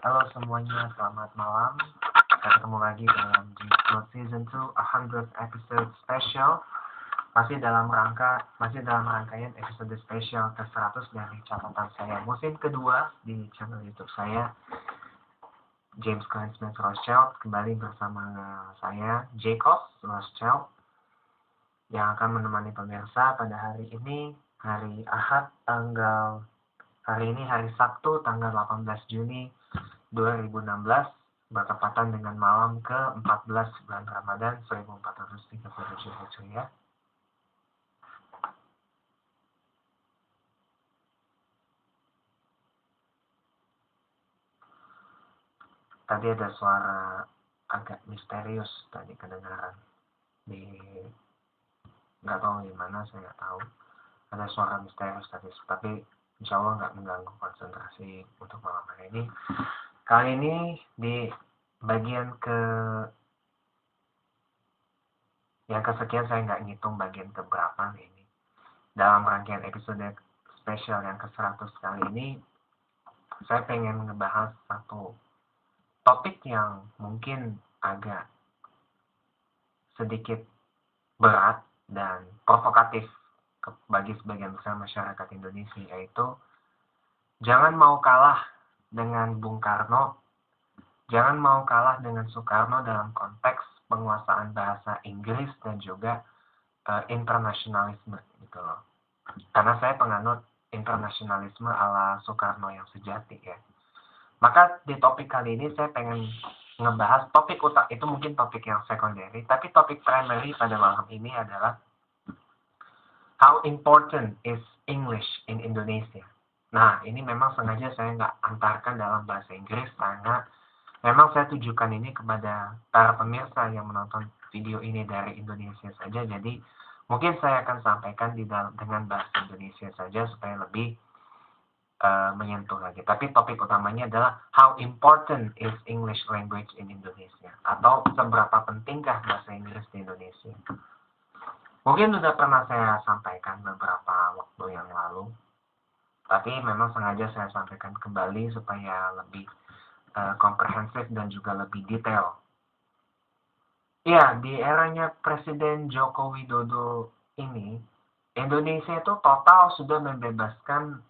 Halo semuanya, selamat malam. Kita ketemu lagi dalam G-Code Season 2, 100th episode special. Masih dalam rangkaian episode spesial ke-100 dari catatan saya musim kedua di channel YouTube saya, James Klein Smith Rothschild. Kembali bersama saya, Jacob Rothschild, yang akan menemani pemirsa pada hari ini, hari Sabtu, tanggal 18 Juni 2016, bertepatan dengan malam ke-14 bulan Ramadan 1437 Hijriah. Tadi ada suara agak misterius tadi kedengaran nggak tahu di mana, saya nggak tahu. Ada suara misterius tadi, tapi insya Allah nggak mengganggu konsentrasi untuk malam hari ini. Kali ini di bagian kesekian, saya nggak ngitung bagian keberapa ini. Dalam rangkaian episode spesial yang ke-100 kali ini, saya pengen ngebahas satu topik yang mungkin agak sedikit berat dan provokatif bagi sebagian besar masyarakat Indonesia, yaitu jangan mau kalah dengan Bung Karno, jangan mau kalah dengan Soekarno dalam konteks penguasaan bahasa Inggris dan juga internasionalisme gitu loh. Karena saya penganut internasionalisme ala Soekarno yang sejati ya. Maka di topik kali ini saya pengen ngebahas topik itu mungkin topik yang secondary, tapi topik primary pada malam ini adalah how important is English in Indonesia. Nah, ini memang sengaja saya nggak antarkan dalam bahasa Inggris karena memang saya tujukan ini kepada para pemirsa yang menonton video ini dari Indonesia saja. Jadi mungkin saya akan sampaikan dengan bahasa Indonesia saja supaya lebih menyentuh lagi. Tapi topik utamanya adalah how important is English language in Indonesia, atau seberapa pentingkah bahasa Inggris di Indonesia. Mungkin sudah pernah saya sampaikan beberapa waktu yang lalu, tapi memang sengaja saya sampaikan kembali supaya lebih komprehensif dan juga lebih detail. Ya, di eranya Presiden Joko Widodo ini, Indonesia itu total sudah membebaskan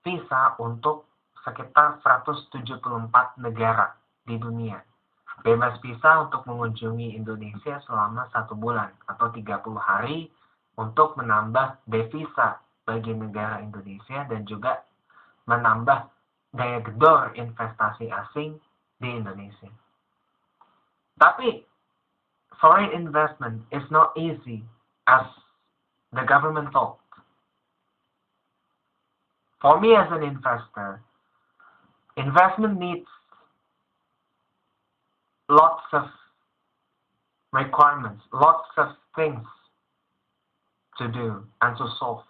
visa untuk sekitar 174 negara di dunia. Bebas visa untuk mengunjungi Indonesia selama 1 bulan atau 30 hari untuk menambah devisa bagi negara Indonesia dan juga menambah daya gedor investasi asing di Indonesia. Tapi foreign investment is not easy as the government thought. For me as an investor, investment needs lots of requirements, lots of things to do and to solve.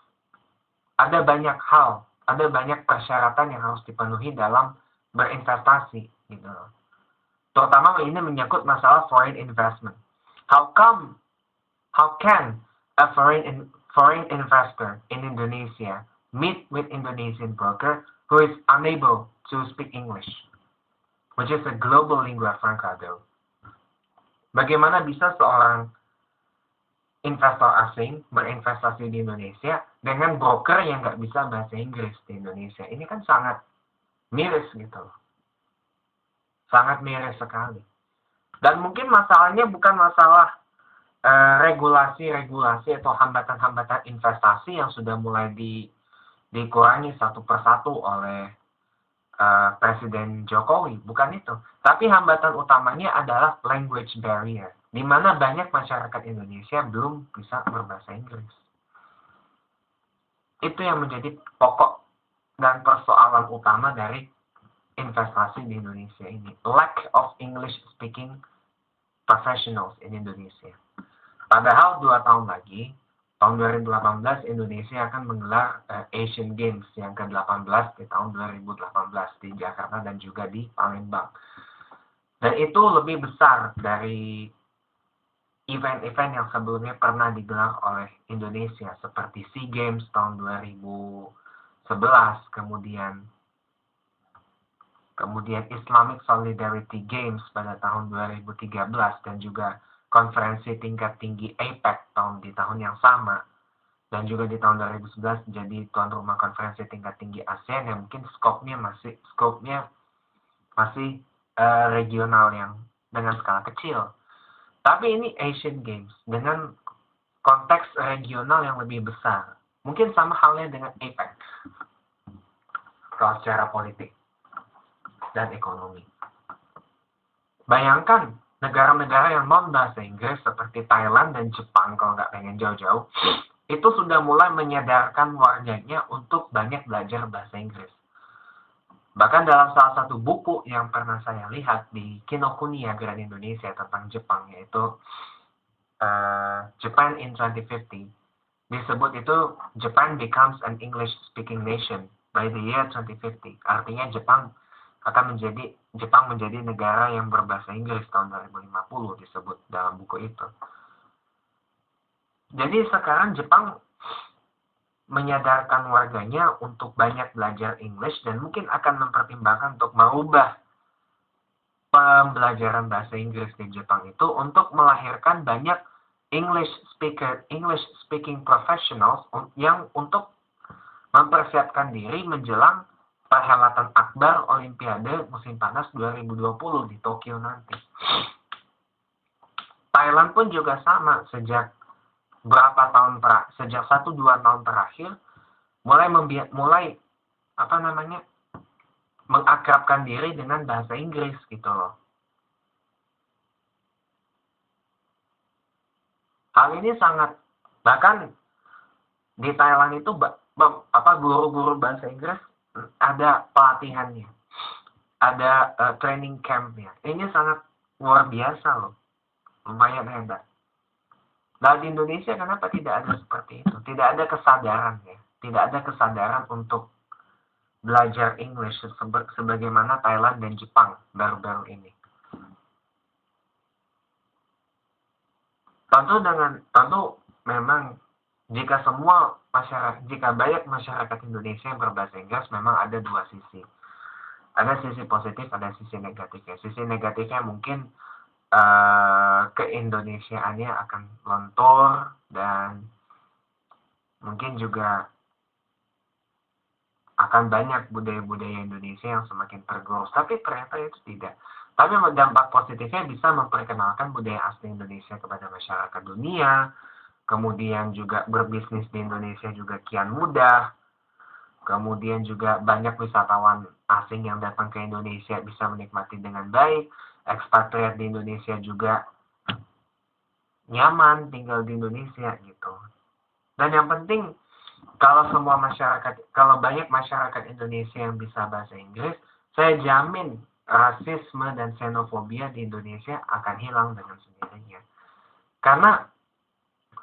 Ada banyak hal, ada banyak persyaratan yang harus dipenuhi dalam berinvestasi gitu. Terutama ini menyangkut masalah foreign investment. How can a foreign investor in Indonesia meet with Indonesian broker who is unable to speak English, which is a global lingua franca though? Bagaimana bisa seorang investor asing berinvestasi di Indonesia dengan broker yang nggak bisa bahasa Inggris di Indonesia? Ini kan sangat miris gitu loh. Sangat miris sekali. Dan mungkin masalahnya bukan masalah regulasi atau hambatan-hambatan investasi yang sudah mulai dikurangi satu persatu oleh Presiden Jokowi, bukan itu. Tapi hambatan utamanya adalah language barrier, di mana banyak masyarakat Indonesia belum bisa berbahasa Inggris. Itu yang menjadi pokok dan persoalan utama dari investasi di Indonesia ini. Lack of English speaking professionals in Indonesia. Padahal 2 tahun lagi, tahun 2018, Indonesia akan menggelar Asian Games yang ke-18 di tahun 2018 di Jakarta dan juga di Palembang. Dan itu lebih besar dari event-event yang sebelumnya pernah digelar oleh Indonesia, seperti SEA Games tahun 2011, kemudian kemudian Islamic Solidarity Games pada tahun 2013, dan juga konferensi tingkat tinggi APEC di tahun yang sama, dan juga di tahun 2011 jadi tuan rumah konferensi tingkat tinggi ASEAN yang mungkin skopnya masih regional yang dengan skala kecil. Tapi ini Asian Games dengan konteks regional yang lebih besar. Mungkin sama halnya dengan APEC kalau secara politik dan ekonomi. Bayangkan negara-negara yang non bahasa Inggris seperti Thailand dan Jepang, kalau nggak pengen jauh-jauh, itu sudah mulai menyadarkan warganya untuk banyak belajar bahasa Inggris. Bahkan dalam salah satu buku yang pernah saya lihat di Kinokuniya Grand Indonesia tentang Jepang, yaitu Japan in 2050, disebut itu Japan becomes an English speaking nation by the year 2050. Artinya Jepang menjadi negara yang berbahasa Inggris tahun 2050, disebut dalam buku itu. Jadi sekarang Jepang menyadarkan warganya untuk banyak belajar English dan mungkin akan mempertimbangkan untuk mengubah pembelajaran bahasa Inggris di Jepang itu untuk melahirkan banyak English speaking professionals yang untuk mempersiapkan diri menjelang perhelatan akbar Olimpiade musim panas 2020 di Tokyo nanti. Thailand pun juga sama, sejak 1-2 tahun terakhir mulai mengakrabkan diri dengan bahasa Inggris gitu loh. Hal ini bahkan di Thailand itu guru-guru bahasa Inggris ada pelatihannya, ada training campnya. Ini sangat luar biasa loh, lumayan hebat. Nah, di Indonesia kenapa tidak ada seperti itu? Tidak ada kesadaran ya. Tidak ada kesadaran untuk belajar English sebagaimana Thailand dan Jepang baru-baru ini. Tentu memang jika banyak masyarakat Indonesia yang berbahasa Inggris, memang ada dua sisi. Ada sisi positif, ada sisi negatifnya. Sisi negatifnya mungkin keindonesiaannya akan lentur dan mungkin juga akan banyak budaya-budaya Indonesia yang semakin tergerus. Tapi ternyata itu tidak. Tapi dampak positifnya bisa memperkenalkan budaya asli Indonesia kepada masyarakat dunia. Kemudian juga berbisnis di Indonesia juga kian mudah. Kemudian juga banyak wisatawan asing yang datang ke Indonesia bisa menikmati dengan baik. Ekspatriat di Indonesia juga nyaman tinggal di Indonesia gitu. Dan yang penting kalau banyak masyarakat Indonesia yang bisa bahasa Inggris, saya jamin rasisme dan xenofobia di Indonesia akan hilang dengan sendirinya. Karena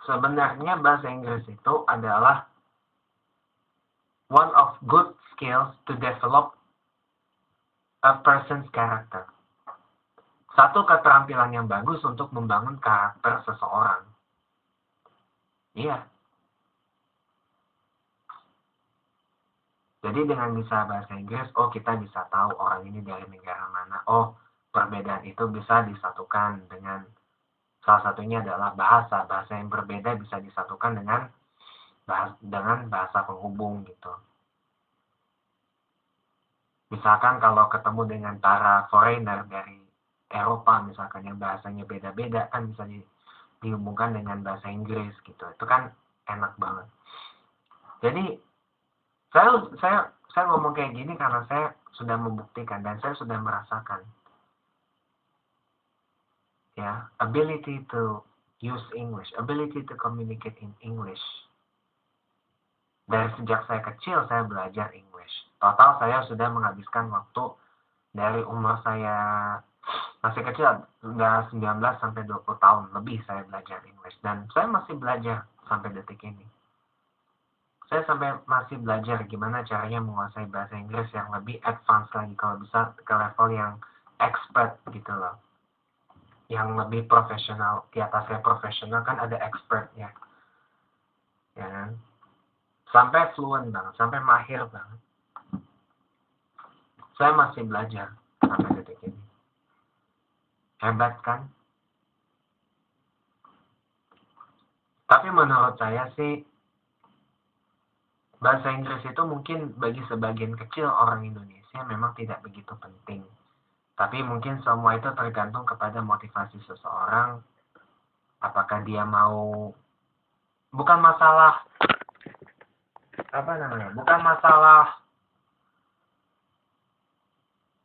sebenarnya bahasa Inggris itu adalah one of good skills to develop a person's character. Satu keterampilan yang bagus untuk membangun karakter seseorang. Iya. Jadi dengan bisa bahasa Inggris, kita bisa tahu orang ini dari negara mana. Perbedaan itu bisa disatukan dengan salah satunya adalah bahasa. Bahasa yang berbeda bisa disatukan dengan bahasa penghubung gitu. Misalkan kalau ketemu dengan para foreigner dari Eropa misalkan yang bahasanya beda-beda, kan bisa dihubungkan dengan bahasa Inggris gitu. Itu kan enak banget. Jadi saya ngomong kayak gini karena saya sudah membuktikan dan saya sudah merasakan ya, ability to use English, ability to communicate in English. Dari sejak saya kecil saya belajar English. Total saya sudah menghabiskan waktu dari umur saya masih kecil, sudah 19 sampai 20 tahun lebih saya belajar English. Dan saya masih belajar sampai detik ini. Saya masih belajar gimana caranya menguasai bahasa Inggris yang lebih advance lagi. Kalau bisa ke level yang expert gitu loh. Yang lebih profesional. Di atasnya profesional kan ada expertnya. Ya kan? Sampai fluent banget, sampai mahir banget. Saya masih belajar sampai detik ini. Hebat kan? Tapi menurut saya sih, bahasa Inggris itu mungkin bagi sebagian kecil orang Indonesia memang tidak begitu penting. Tapi mungkin semua itu tergantung kepada motivasi seseorang. Apakah dia mau, bukan masalah, bukan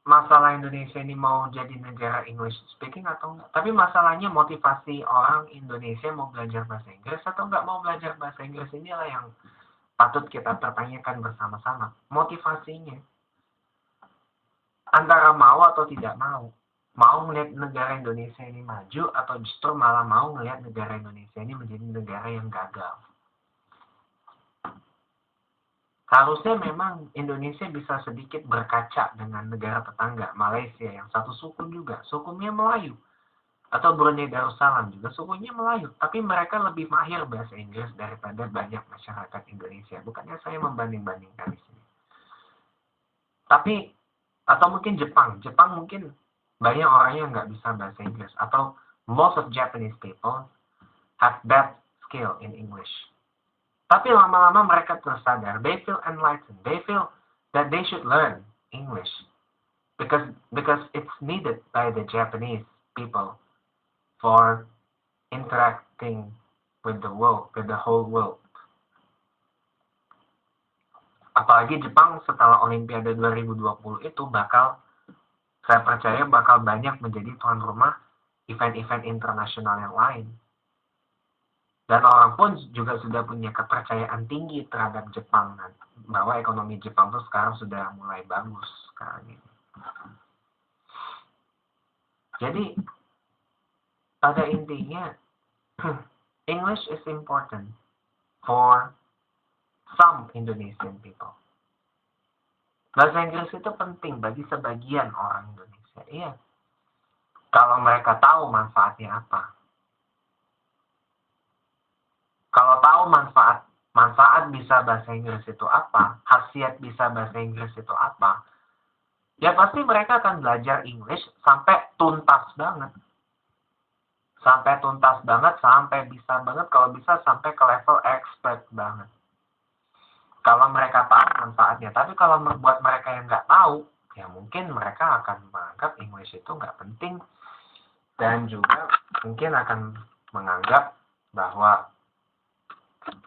masalah Indonesia ini mau jadi negara English speaking atau enggak. Tapi masalahnya motivasi orang Indonesia mau belajar bahasa Inggris atau enggak mau belajar bahasa Inggris, inilah yang patut kita pertanyakan bersama-sama. Motivasinya. Antara mau atau tidak mau. Mau melihat negara Indonesia ini maju atau justru malah mau melihat negara Indonesia ini menjadi negara yang gagal. Harusnya memang Indonesia bisa sedikit berkaca dengan negara tetangga, Malaysia yang satu suku juga, sukunya Melayu. Atau Brunei Darussalam juga sukunya Melayu, tapi mereka lebih mahir bahasa Inggris daripada banyak masyarakat Indonesia. Bukannya saya membanding-bandingkan di sini. Tapi, atau mungkin Jepang mungkin banyak orang yang nggak bisa bahasa Inggris, atau most of Japanese people have bad skill in English. Tapi lama-lama mereka tersadar, they feel enlightened, they feel that they should learn English because it's needed by the Japanese people for interacting with the world, with the whole world. Apalagi Jepang setelah Olimpiade 2020 itu saya percaya bakal banyak menjadi tuan rumah event-event internasional yang lain. Dan orang pun juga sudah punya kepercayaan tinggi terhadap Jepang, bahwa ekonomi Jepang tuh sekarang sudah mulai bagus sekarang ini. Jadi pada intinya English is important for some Indonesian people. Bahasa Inggris itu penting bagi sebagian orang Indonesia. Iya. Kalau mereka tahu manfaatnya apa. Kalau tahu manfaat bisa bahasa Inggris itu apa, khasiat bisa bahasa Inggris itu apa, ya pasti mereka akan belajar English sampai tuntas banget. Sampai bisa banget, kalau bisa sampai ke level expert banget. Kalau mereka tahu manfaatnya, tapi kalau buat mereka yang nggak tahu, ya mungkin mereka akan menganggap English itu nggak penting, dan juga mungkin akan menganggap bahwa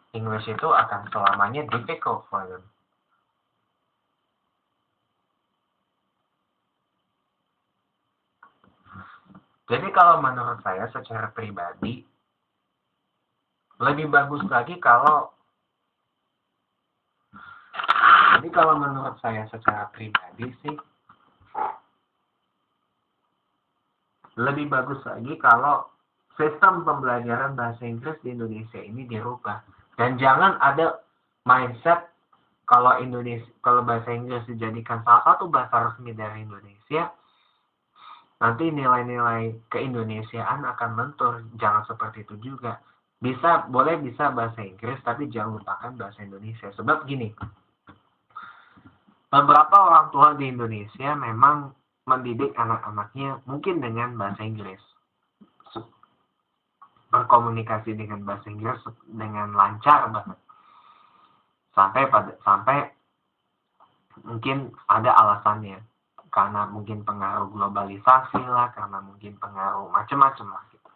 English itu akan selamanya difficult for them. Jadi kalau menurut saya secara pribadi, lebih bagus lagi kalau menurut saya secara pribadi sih, lebih bagus lagi kalau sistem pembelajaran bahasa Inggris di Indonesia ini dirubah. Dan jangan ada mindset kalau bahasa Inggris dijadikan salah satu bahasa resmi dari Indonesia, nanti nilai-nilai keindonesiaan akan lentur. Jangan seperti itu juga. Boleh bisa bahasa Inggris, tapi jangan lupakan bahasa Indonesia. Sebab gini, beberapa orang tua di Indonesia memang mendidik anak-anaknya mungkin dengan bahasa Inggris. Berkomunikasi dengan bahasa Inggris dengan lancar banget. Sampai mungkin ada alasannya. Karena mungkin pengaruh globalisasi lah, karena mungkin pengaruh macam-macam lah gitu.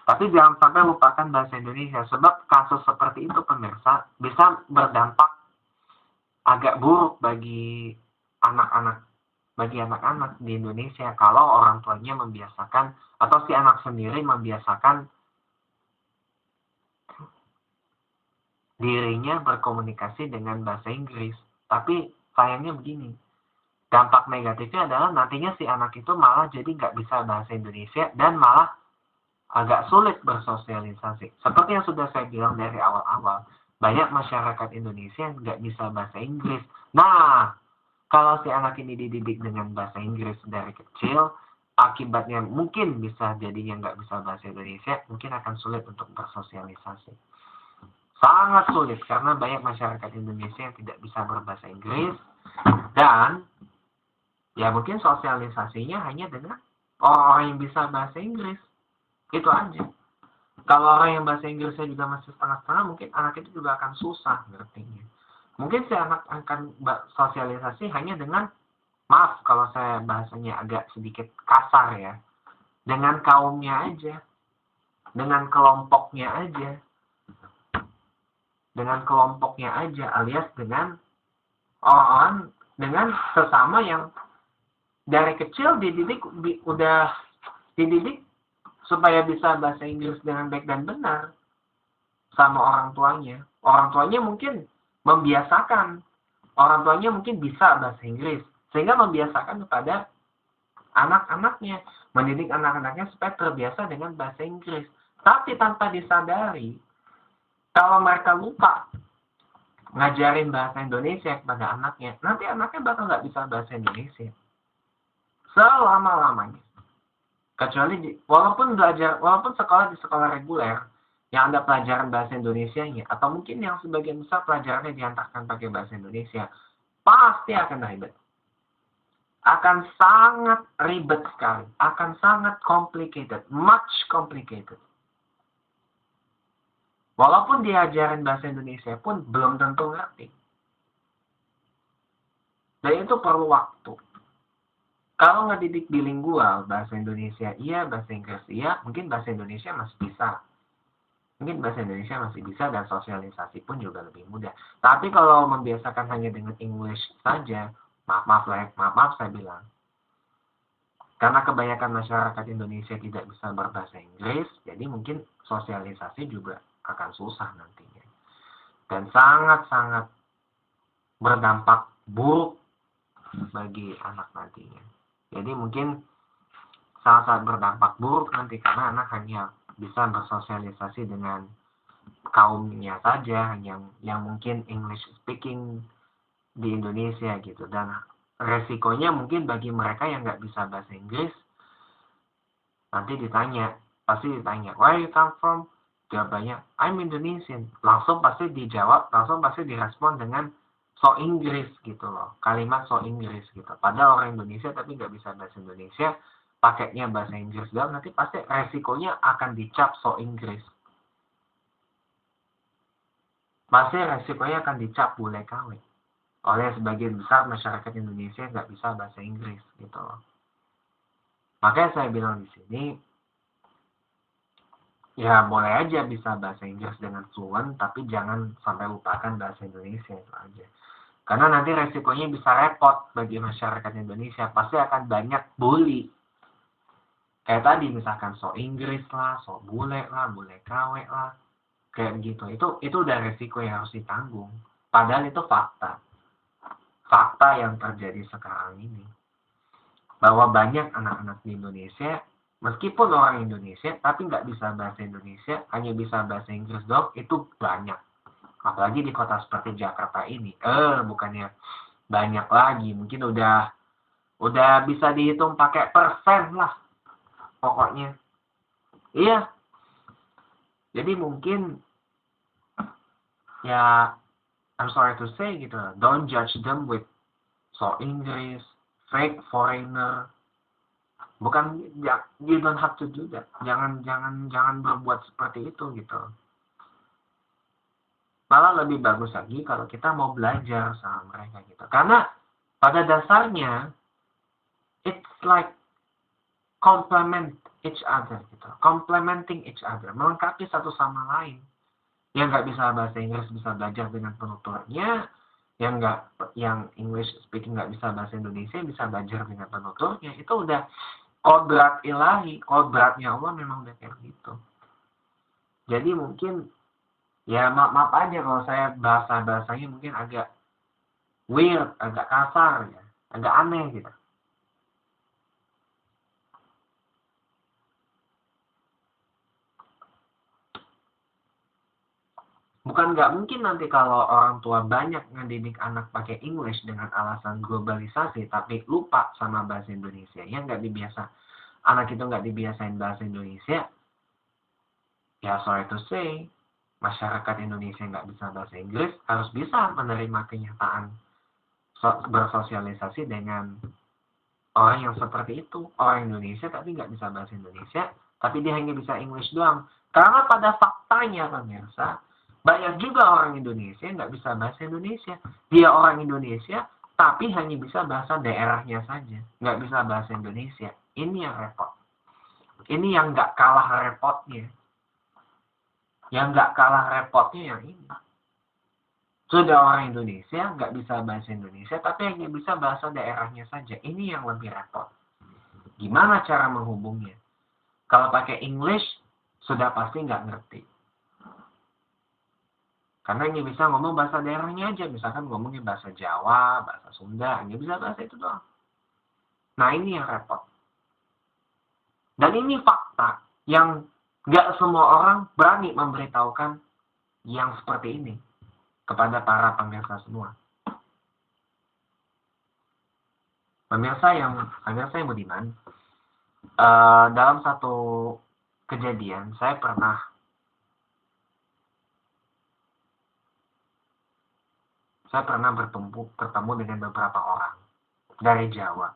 Tapi jangan sampai lupakan bahasa Indonesia, sebab kasus seperti itu pemirsa bisa berdampak agak buruk bagi anak-anak di Indonesia kalau orang tuanya membiasakan atau si anak sendiri membiasakan dirinya berkomunikasi dengan bahasa Inggris. Tapi sayangnya begini, dampak negatifnya adalah nantinya si anak itu malah jadi nggak bisa bahasa Indonesia dan malah agak sulit bersosialisasi. Seperti yang sudah saya bilang dari awal-awal, banyak masyarakat Indonesia yang nggak bisa bahasa Inggris. Nah, kalau si anak ini dididik dengan bahasa Inggris dari kecil, akibatnya mungkin bisa jadinya nggak bisa bahasa Indonesia, mungkin akan sulit untuk bersosialisasi. Sangat sulit, karena banyak masyarakat Indonesia yang tidak bisa berbahasa Inggris, Dan ya mungkin sosialisasinya hanya dengan orang yang bisa bahasa Inggris. Itu aja. Kalau orang yang bahasa Inggrisnya juga masih setengah-setengah, mungkin anak itu juga akan susah ngertinya. Mungkin si anak akan sosialisasi hanya dengan, maaf kalau saya bahasanya agak sedikit kasar ya, dengan kaumnya aja, dengan kelompoknya aja, alias dengan orang-orang, dengan sesama yang dari kecil udah dididik supaya bisa bahasa Inggris dengan baik dan benar sama orang tuanya. Orang tuanya mungkin membiasakan, orang tuanya mungkin bisa bahasa Inggris, sehingga membiasakan kepada anak-anaknya, mendidik anak-anaknya supaya terbiasa dengan bahasa Inggris. Tapi tanpa disadari, kalau mereka lupa ngajarin bahasa Indonesia kepada anaknya, nanti anaknya bakal nggak bisa bahasa Indonesia selama-lamanya. Kecuali walaupun sekolah di sekolah reguler yang ada pelajaran bahasa Indonesianya, atau mungkin yang sebagian besar pelajarannya diantarkan pakai bahasa Indonesia, pasti akan ribet. Akan sangat ribet sekali, akan sangat complicated, much complicated. Walaupun diajarin bahasa Indonesia pun belum tentu ngerti. Dan itu perlu waktu. Kalau ngedidik bilingual, bahasa Indonesia iya, bahasa Inggris iya, mungkin bahasa Indonesia masih bisa. Dan sosialisasi pun juga lebih mudah. Tapi kalau membiasakan hanya dengan English saja, maaf saya bilang. Karena kebanyakan masyarakat Indonesia tidak bisa berbahasa Inggris, jadi mungkin sosialisasi juga akan susah nantinya. Dan sangat-sangat berdampak buruk bagi anak nantinya. Jadi mungkin sangat berdampak buruk nanti karena anak hanya bisa bersosialisasi dengan kaumnya saja yang mungkin English speaking di Indonesia gitu. Dan resikonya mungkin bagi mereka yang nggak bisa bahasa Inggris, nanti pasti ditanya, where you come from? Jawabannya, I'm Indonesian. Langsung pasti direspon dengan so Inggris gitu loh, kalimat so Inggris gitu. Padahal orang Indonesia tapi nggak bisa bahasa Indonesia, pakainya bahasa Inggris doang, nanti pasti resikonya akan dicap so Inggris. Pasti resikonya akan dicap bule KW oleh sebagian besar masyarakat Indonesia nggak bisa bahasa Inggris gitu loh. Makanya saya bilang di sini, ya boleh aja bisa bahasa Inggris dengan fluent, tapi jangan sampai lupakan bahasa Indonesia itu aja. Karena nanti resikonya bisa repot bagi masyarakat Indonesia. Pasti akan banyak bully. Kayak tadi misalkan so Inggris lah, so bule KW lah. Kayak begitu. Itu udah resiko yang harus ditanggung. Padahal itu fakta. Fakta yang terjadi sekarang ini. Bahwa banyak anak-anak di Indonesia, meskipun orang Indonesia, tapi nggak bisa bahasa Indonesia, hanya bisa bahasa Inggris doang, itu banyak. Apalagi di kota seperti Jakarta ini, bukannya banyak lagi, mungkin udah bisa dihitung pakai persen lah, pokoknya. Iya. Jadi mungkin, ya, I'm sorry to say gitu, don't judge them with so English, fake foreigner. Bukan, you don't have to do that. Jangan berbuat seperti itu gitu. Malah lebih bagus lagi kalau kita mau belajar sama mereka gitu. Karena pada dasarnya it's like complement each other gitu. Complementing each other, melengkapi satu sama lain. Yang nggak bisa bahasa Inggris bisa belajar dengan penuturnya, yang English speaking nggak bisa bahasa Indonesia bisa belajar dengan penuturnya. Itu udah kodrat ilahi, kodratnya Allah memang udah kayak gitu. Jadi mungkin ya maaf aja kalau saya bahasanya mungkin agak weird, agak kasar ya, agak aneh gitu. Bukan nggak mungkin nanti kalau orang tua banyak ngedidik anak pakai English dengan alasan globalisasi, tapi lupa sama bahasa Indonesia. Ya nggak dibiasa, anak itu nggak dibiasain bahasa Indonesia. Ya sorry to say, masyarakat Indonesia nggak bisa bahasa Inggris harus bisa menerima kenyataan bersosialisasi dengan orang yang seperti itu, orang Indonesia tapi nggak bisa bahasa Indonesia, tapi dia hanya bisa English doang. Karena pada faktanya pemirsa, banyak juga orang Indonesia yang nggak bisa bahasa Indonesia. Dia orang Indonesia, tapi hanya bisa bahasa daerahnya saja, nggak bisa bahasa Indonesia. Ini yang repot. Ini yang nggak kalah repotnya. Yang nggak kalah repotnya yang ini. Sudah orang Indonesia, nggak bisa bahasa Indonesia, tapi hanya bisa bahasa daerahnya saja. Ini yang lebih repot. Gimana cara menghubungnya? Kalau pakai English, sudah pasti nggak ngerti. Karena hanya bisa ngomong bahasa daerahnya aja. Misalkan ngomongnya bahasa Jawa, bahasa Sunda, hanya bisa bahasa itu doang. Nah, ini yang repot. Dan ini fakta yang nggak semua orang berani memberitahukan yang seperti ini kepada para pemirsa semua. Pemirsa yang budiman, dalam satu kejadian saya pernah bertemu dengan beberapa orang dari Jawa.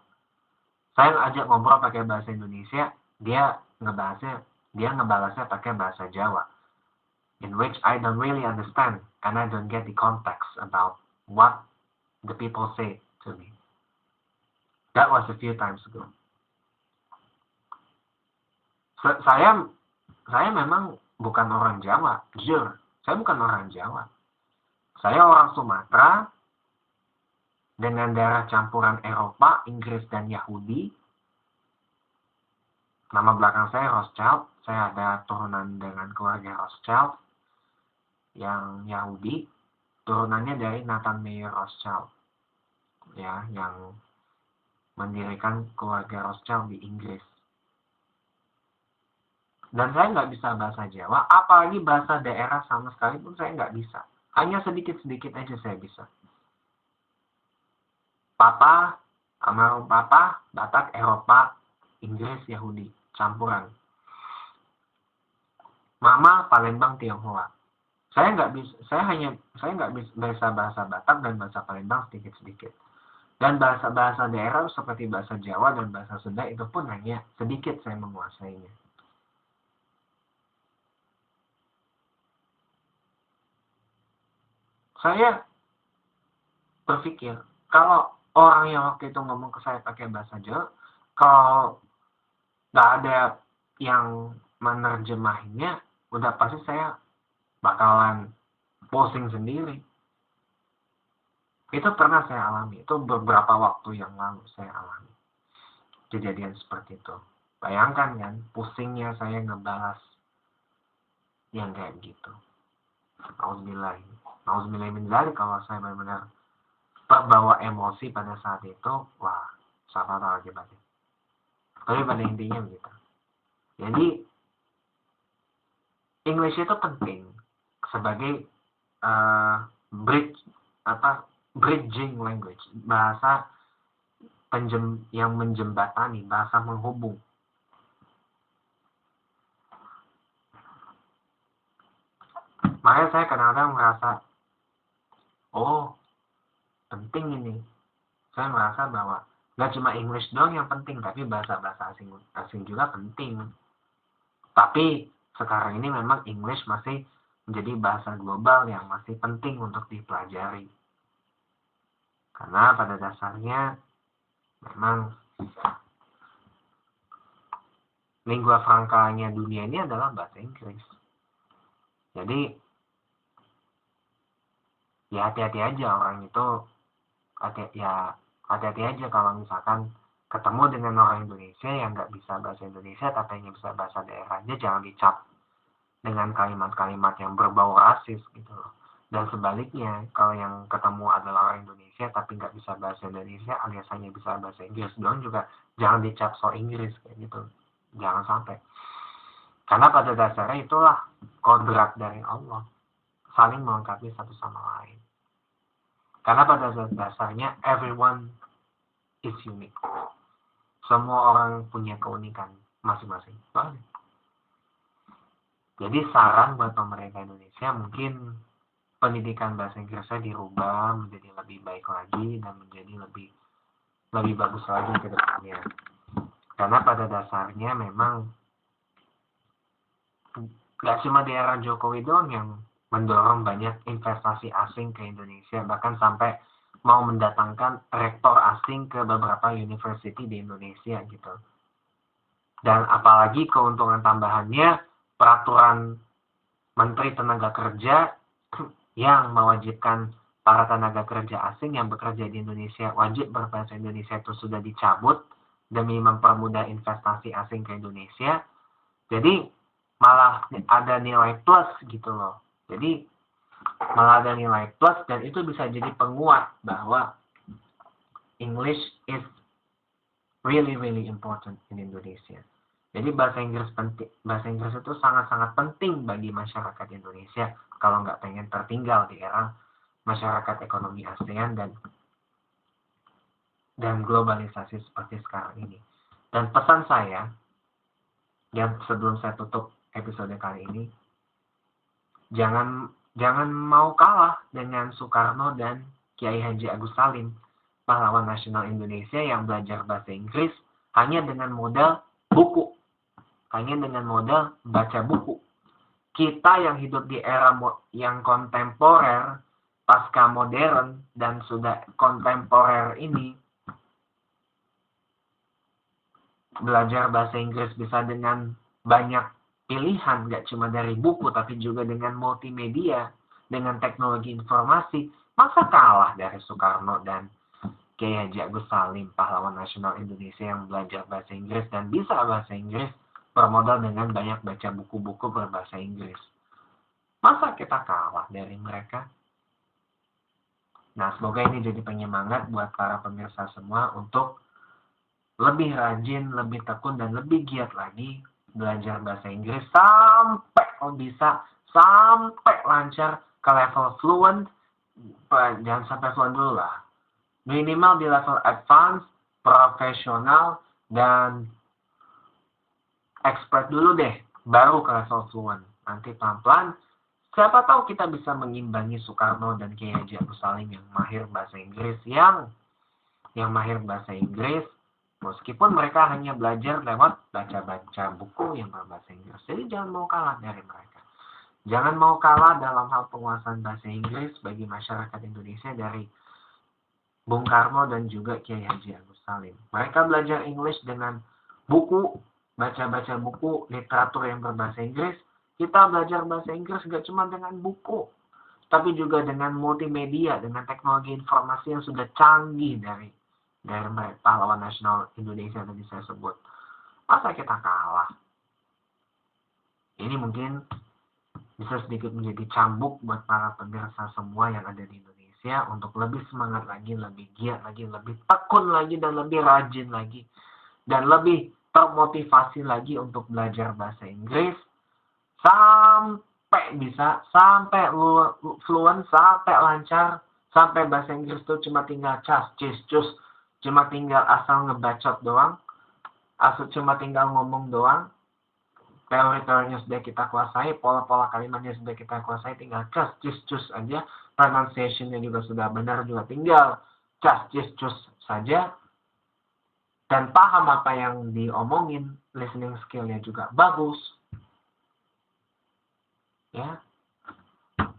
Saya ajak ngobrol pakai bahasa Indonesia, dia ngebalasnya pakai bahasa Jawa, in which I don't really understand and I don't get the context about what the people say to me. That was a few times ago. Saya memang bukan orang Jawa, jujur. Saya bukan orang Jawa. Saya orang Sumatera dengan daerah campuran Eropa, Inggris, dan Yahudi. Nama belakang saya Rothschild. Saya ada turunan dengan keluarga Rothschild yang Yahudi. Turunannya dari Nathan Mayer Rothschild, ya, yang mendirikan keluarga Rothschild di Inggris. Dan saya nggak bisa bahasa Jawa, apalagi bahasa daerah sama sekali pun saya nggak bisa. Hanya sedikit-sedikit aja saya bisa. Papa, almarhum Papa, Batak, Eropa, Inggris, Yahudi, campuran. Mama, Palembang, Tionghoa. Saya nggak bisa bahasa Batak dan bahasa Palembang sedikit-sedikit. Dan bahasa-bahasa daerah seperti bahasa Jawa dan bahasa Sunda itu pun hanya sedikit saya menguasainya. Saya berpikir, kalau orang yang waktu itu ngomong ke saya pakai bahasa Jawa, kalau nggak ada yang menerjemahinnya, udah pasti saya bakalan pusing sendiri. Itu pernah saya alami, itu beberapa waktu yang lalu saya alami kejadian seperti itu. Bayangkan kan, pusingnya saya ngebalas yang kayak gitu. Nauzubillah min dzalik, kalau saya benar-benar terbawa emosi pada saat itu, wah, siapa tahu akibatnya. Tapi pada intinya begitu. Jadi English itu penting sebagai bridging language, bahasa yang menjembatani, bahasa menghubung. Makanya saya kadang-kadang merasa, oh, penting ini. Saya merasa bahwa gak cuma English doang yang penting, tapi bahasa-bahasa asing juga penting. Tapi sekarang ini memang English masih menjadi bahasa global yang masih penting untuk dipelajari. Karena pada dasarnya memang lingua francanya dunia ini adalah bahasa Inggris. Jadi ya hati-hati aja orang itu, hati-hati aja kalau misalkan ketemu dengan orang Indonesia yang nggak bisa bahasa Indonesia tapi hanya bisa bahasa daerahnya, jangan dicap dengan kalimat-kalimat yang berbau rasis gitu loh. Dan sebaliknya, kalau yang ketemu adalah orang Indonesia tapi nggak bisa bahasa Indonesia alias hanya bisa bahasa Inggris doang, juga jangan dicap so Inggris kayak gitu. Jangan sampai. Karena pada dasarnya itulah kodrat dari Allah, saling melengkapi satu sama lain. Karena pada dasarnya everyone is unique. Semua orang punya keunikan masing-masing. Jadi saran buat pemerintah Indonesia, mungkin pendidikan bahasa Inggrisnya dirubah menjadi lebih baik lagi dan menjadi lebih bagus lagi ke depannya. Karena pada dasarnya memang nggak cuma di era Jokowi doang yang mendorong banyak investasi asing ke Indonesia, bahkan sampai mau mendatangkan rektor asing ke beberapa university di Indonesia gitu. Dan apalagi keuntungan tambahannya, peraturan Menteri Tenaga Kerja yang mewajibkan para tenaga kerja asing yang bekerja di Indonesia wajib berbahasa Indonesia itu sudah dicabut demi mempermudah investasi asing ke Indonesia. Jadi malah ada nilai plus gitu loh. Jadi malah ada nilai plus dan itu bisa jadi penguat bahwa English is really important in Indonesia. Jadi bahasa Inggris itu sangat-sangat penting bagi masyarakat Indonesia kalau nggak pengen tertinggal di era masyarakat ekonomi ASEAN dan globalisasi seperti sekarang ini. Dan pesan saya yang sebelum saya tutup episode kali ini, jangan mau kalah dengan Soekarno dan Kiai Haji Agus Salim, pahlawan nasional Indonesia yang belajar bahasa Inggris hanya dengan modal buku, hanya dengan modal baca buku. Kita yang hidup di era yang kontemporer, pasca modern dan sudah kontemporer ini, belajar bahasa Inggris bisa dengan banyak pilihan, gak cuma dari buku tapi juga dengan multimedia, dengan teknologi informasi. Masa kalah dari Soekarno dan Kiai Haji Agus Salim, pahlawan nasional Indonesia yang belajar bahasa Inggris dan bisa bahasa Inggris bermodal dengan banyak baca buku-buku berbahasa Inggris. Masa kita kalah dari mereka? Nah, semoga ini jadi penyemangat buat para pemirsa semua untuk lebih rajin, lebih tekun, dan lebih giat lagi belajar bahasa Inggris sampai kalau bisa, sampai lancar ke level fluent. Jangan sampai fluent dulu lah. Minimal di level advance, profesional, dan expert dulu deh, baru ke level fluent. Nanti pelan-pelan, siapa tahu kita bisa mengimbangi Soekarno dan Kiai Haji Agus Salim yang mahir bahasa Inggris, yang mahir bahasa Inggris, meskipun mereka hanya belajar lewat baca-baca buku yang berbahasa Inggris. Jadi jangan mau kalah dari mereka. Jangan mau kalah dalam hal penguasaan bahasa Inggris bagi masyarakat Indonesia dari Bung Karno dan juga Kiai Haji Agus Salim. Mereka belajar English dengan buku, baca-baca buku, literatur yang berbahasa Inggris. Kita belajar bahasa Inggris gak cuma dengan buku, tapi juga dengan multimedia, dengan teknologi informasi yang sudah canggih dari pahlawan nasional Indonesia tadi saya sebut. Masa kita kalah? Ini mungkin bisa sedikit menjadi cambuk buat para pemirsa semua yang ada di Indonesia untuk lebih semangat lagi, lebih giat lagi, lebih tekun lagi, dan lebih rajin lagi, dan lebih termotivasi lagi untuk belajar bahasa Inggris sampai bisa, sampai fluent, sampai lancar, sampai bahasa Inggris itu cuma tinggal cus, cuma tinggal asal ngebacot doang, cuma tinggal ngomong doang, teori-teorinya sudah kita kuasai, pola-pola kalimatnya sudah kita kuasai, tinggal cus aja, pronunciation-nya juga sudah benar, juga tinggal cus saja, dan paham apa yang diomongin, listening skill-nya juga bagus. Ya,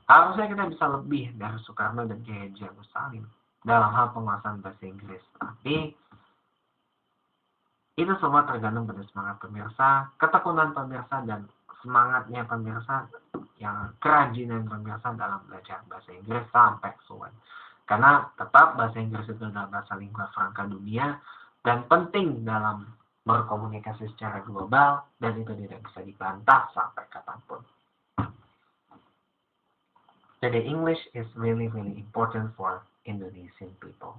harusnya kita bisa lebih dari Soekarno dan Kiai Haji Agus Salim dalam hal penguasaan bahasa Inggris. Tapi itu semua tergantung pada semangat pemirsa, ketekunan pemirsa, dan semangatnya pemirsa, yang kerajinan pemirsa dalam belajar bahasa Inggris sampai fluent. Karena tetap bahasa Inggris itu adalah bahasa lingua franca dunia dan penting dalam berkomunikasi secara global, dan itu tidak bisa dibantah sampai kapanpun. Jadi English is really important for Indonesian people.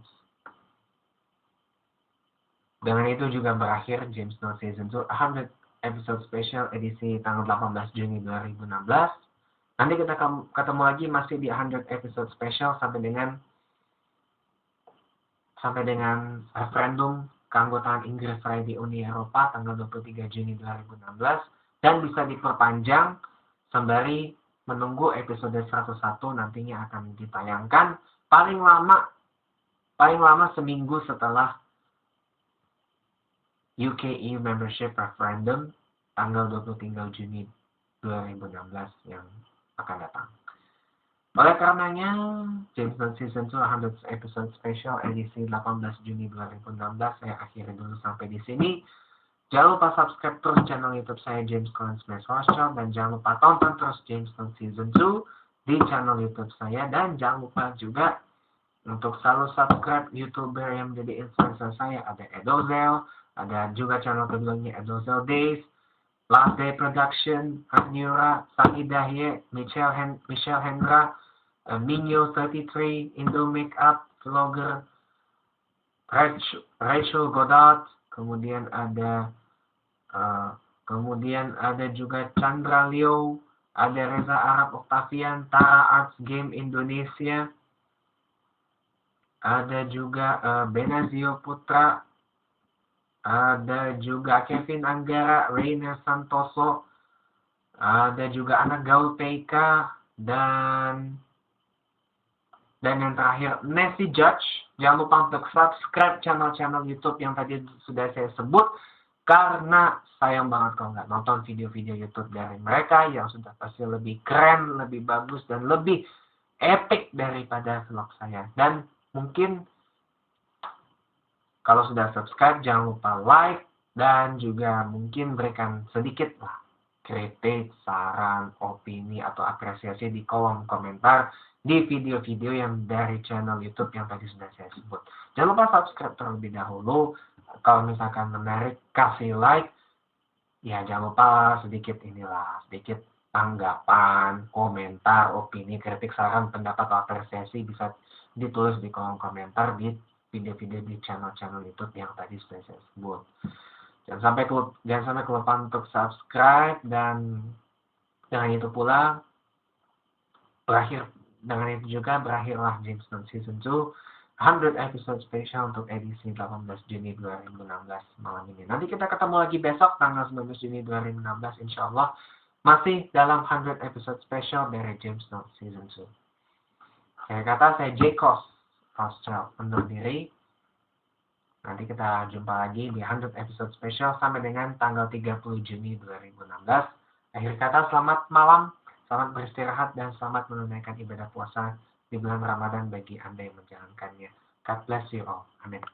Dengan itu juga berakhir James Know Season 2 100 episode special edisi tanggal 18 Juni 2016. Nanti kita ketemu lagi masih di 100 episode special sampai dengan referendum keanggotaan Inggris di Uni Eropa tanggal 23 Juni 2016, dan bisa diperpanjang sembari menunggu episode 101 nantinya akan ditayangkan paling lama seminggu setelah UKE membership referendum tanggal 23 Juni 2016 yang akan datang. Oleh karenanya, James Bond Season 2 100 episode special edisi 18 Juni 2016 saya akhiri dulu sampai di sini. Jangan lupa subscribe terus channel YouTube saya James Collins Shop, dan jangan lupa tonton terus James Bond Season 2 di channel YouTube saya, dan jangan lupa juga untuk selalu subscribe YouTuber yang menjadi influencer saya. Ada Edozel, ada juga channel keduanya Edozel Days, Last Day Production, Adniura, Sagi Dahye, Michelle Hendra, Minyo 33, Indo Makeup, Vlogger, Rachel Godot, kemudian ada juga Chandra Leo, ada Reza Arab Octavian, Tara Arts Game Indonesia, ada juga Benazio Putra, ada juga Kevin Anggara, Reina Santoso, ada juga anak gaul PK, dan yang terakhir Nessie Judge. Jangan lupa untuk subscribe channel-channel YouTube yang tadi sudah saya sebut, karena sayang banget kalau nggak nonton video-video YouTube dari mereka yang sudah pasti lebih keren, lebih bagus, dan lebih epic daripada vlog saya. Dan mungkin kalau sudah subscribe, jangan lupa like, dan juga mungkin berikan sedikit lah kritik, saran, opini, atau apresiasi di kolom komentar di video-video yang dari channel YouTube yang tadi sudah saya sebut. Jangan lupa subscribe terlebih dahulu. Kalau misalkan menarik, kasih like. Ya, jangan lupa sedikit tanggapan, komentar, opini, kritik, saran, pendapat, atau apresiasi bisa ditulis di kolom komentar di video-video di channel-channel YouTube yang tadi sudah saya sebut. Jangan sampai kelupaan untuk subscribe, dan dengan itu berakhirlah James Bond Season 2 100 episode special untuk edisi 18 Juni 2016 malam ini. Nanti kita ketemu lagi besok tanggal 19 Juni 2016 insyaallah, masih dalam 100 episode special dari James Bond Season 2. Saya J-Cos Rothschild undur diri. Nanti kita jumpa lagi di 100 episode special sampai dengan tanggal 30 Juni 2016. Akhir kata, selamat malam, selamat beristirahat, dan selamat menunaikan ibadah puasa di bulan Ramadan bagi Anda yang menjalankannya. God bless you all. Amin.